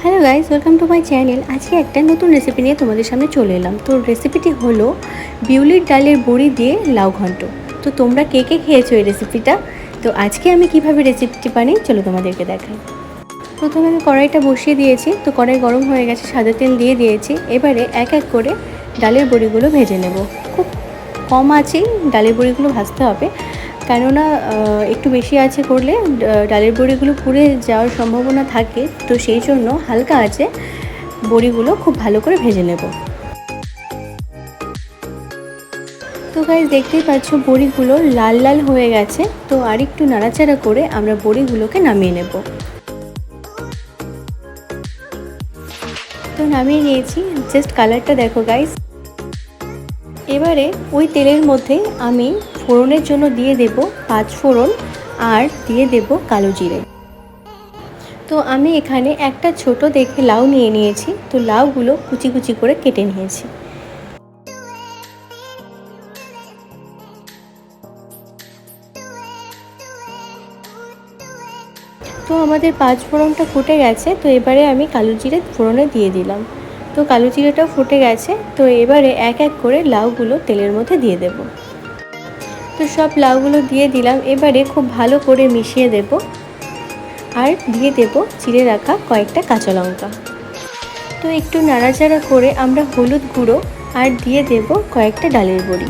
Hello guys, welcome to my channel. আজকে একটা নতুন রেসিপি নিয়ে তোমাদের সামনে চলে এলাম। তো রেসিপিটি হলো বিউলির ডালের বড়ি দিয়ে লাউ ঘন্ট। তো তোমরা কে কে খেয়েছো এই রেসিপিটা? তো আজকে আমি কিভাবে রেসিপিটি বানাই চলো তোমাদেরকে দেখাই। প্রথমে আমি কড়াইটা বসিয়ে দিয়েছি। তো কড়াই গরম হয়ে গেছে, সাদা তেল দিয়ে দিয়েছি। এবারে এক এক করে ডালের বড়িগুলো ভেজে নেব। খুব কম আঁচেই ডালের বড়িগুলো ভাজতে হবে, কেননা একটু বেশি আঁচে করলে ডালের বড়িগুলো পুড়ে যাওয়ার সম্ভাবনা থাকে। তো সেই জন্য হালকা আঁচে বড়িগুলো খুব ভালো করে ভেজে নেব। তো গাইস, দেখতেই পাচ্ছ বড়িগুলো লাল লাল হয়ে গেছে। তো আর একটু নাড়াচাড়া করে আমরা বড়িগুলোকে নামিয়ে নেব। তো নামিয়ে নিয়েছি, জাস্ট কালারটা দেখো গাইস। এবারে ওই তেলের মধ্যে আমি ফোড়নের জন্য দিয়ে দেব 5 ফোড়ন আর দিয়ে দেব কালো জিরে। তো আমি এখানে একটা ছোট দেখে লাউ নিয়ে নিয়েছি। তো লাউগুলো কুচি কুচি করে কেটে নিয়েছি। তো আমাদের 5 ফোড়নটা ফুটে গেছে। তো এবারে আমি কালো জিরে ফোড়নে দিয়ে দিলাম। তো কালো জিরেটাও ফুটে গেছে। তো এবারে এক এক করে লাউগুলো তেলের মধ্যে দিয়ে দেব। তো সব লাউগুলো দিয়ে দিলাম। এবারে খুব ভালো করে মিশিয়ে দেব আর দিয়ে দেব চিড়ে রাখা কয়েকটা কাঁচা লঙ্কা। তো একটু নাড়াচাড়া করে আমরা হলুদ গুঁড়ো আর দিয়ে দেব কয়েকটা ডালের বড়ি।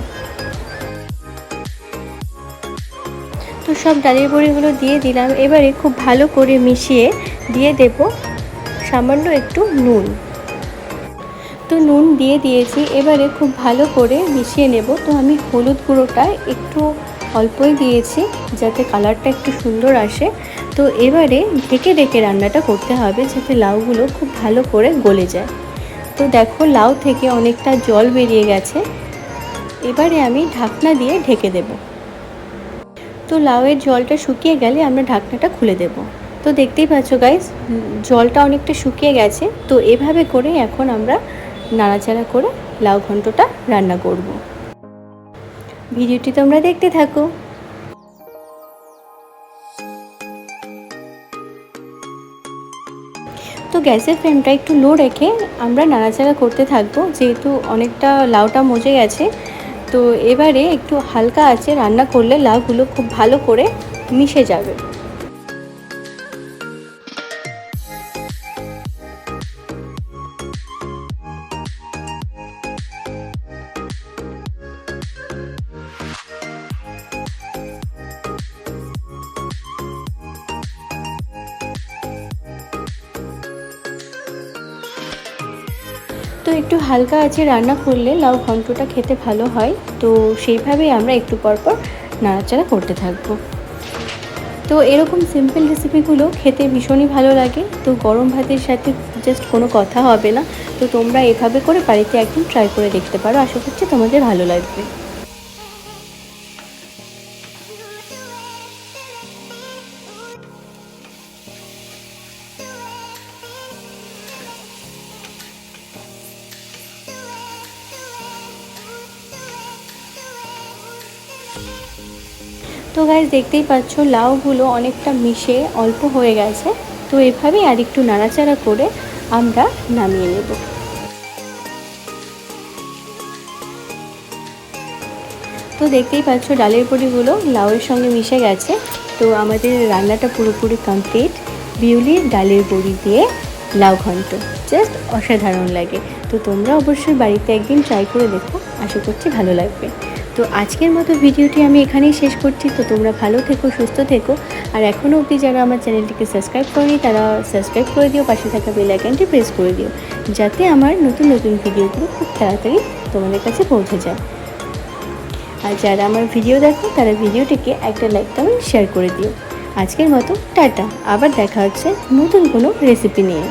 তো সব ডালের বড়িগুলো দিয়ে দিলাম। এবারে খুব ভালো করে মিশিয়ে দিয়ে দেব সামান্য একটু নুন। তো নুন দিয়ে দিয়েছি। এবারে খুব ভালো করে মিশিয়ে নেব। তো আমি হলুদ গুঁড়োটা একটু অল্পই দিয়েছি যাতে কালারটা একটু সুন্দর আসে। তো এবারে ঢেকে ঢেকে রান্নাটা করতে হবে যাতে লাউগুলো খুব ভালো করে গলে যায়। তো দেখো, লাউ থেকে অনেকটা জল বেরিয়ে গেছে। এবারে আমি ঢাকনা দিয়ে ঢেকে দেব। তো লাউয়ের জলটা শুকিয়ে গেলে আমরা ঢাকনাটা খুলে দেব। তো দেখতেই পাচ্ছ গাইস, জলটা অনেকটা শুকিয়ে গেছে। তো এভাবে করে এখন আমরা নাড়াচাড়া করে লাউ ঘন্টটা রান্না করব। ভিডিওটি তোমরা দেখতে থাকো। তো গ্যাসের ফ্লেমটা একটু লো রেখে আমরা নাড়াচাড়া করতে থাকবো, যেহেতু অনেকটা লাউটা মজে গেছে। তো এবারে একটু হালকা আঁচে রান্না করলে লাউগুলো খুব ভালো করে মিশে যাবে। তো একটু হালকা আঁচে রান্না করলে লাউ ঘন্টটা খেতে ভালো হয়। তো সেইভাবেই আমরা একটু পরপর নাড়াচাড়া করতে থাকবো। তো এরকম সিম্পল রেসিপিগুলো খেতে ভীষণই ভালো লাগে। তো গরম ভাতের সাথে জাস্ট কোনো কথা হবে না। তো তোমরা এভাবে করে বাড়িতে একদিন ট্রাই করে দেখতে পারো। আশা করছি তোমাদের ভালো লাগবে। তো গাইস, দেখতেই পাচ্ছ লাউগুলো অনেকটা মিশে অল্প হয়ে গেছে। তো এভাবেই আর একটু নাড়াচাড়া করে আমরা নামিয়ে নেব। তো দেখতেই পাচ্ছ ডালের বড়িগুলো লাউয়ের সঙ্গে মিশে গেছে। তো আমাদের রান্নাটা পুরোপুরি কমপ্লিট। বিউলির ডালের বড়ি দিয়ে লাউ ঘন্ট জাস্ট অসাধারণ লাগে। তো তোমরা অবশ্যই বাড়িতে একদিন ট্রাই করে দেখো, আশা করছি ভালো লাগবে। তো আজকের মতো ভিডিওটি আমি এখানেই শেষ করছি। তো তোমরা ভালো থেকো, সুস্থ থেকো। আর এখনও অবধি যারা আমার চ্যানেলটিকে সাবস্ক্রাইব করেনি তারা সাবস্ক্রাইব করে দিও, পাশে থাকা বেল আইকনটি প্রেস করে দিও, যাতে আমার নতুন নতুন ভিডিওগুলো খুব তাড়াতাড়ি তোমাদের কাছে পৌঁছে যায়। আর যারা আমার ভিডিও দেখো তারা ভিডিওটিকে একটা লাইক কমেন্ট শেয়ার করে দিও। আজকের মতো টাটা, আবার দেখা হচ্ছে নতুন কোনো রেসিপি নিয়ে।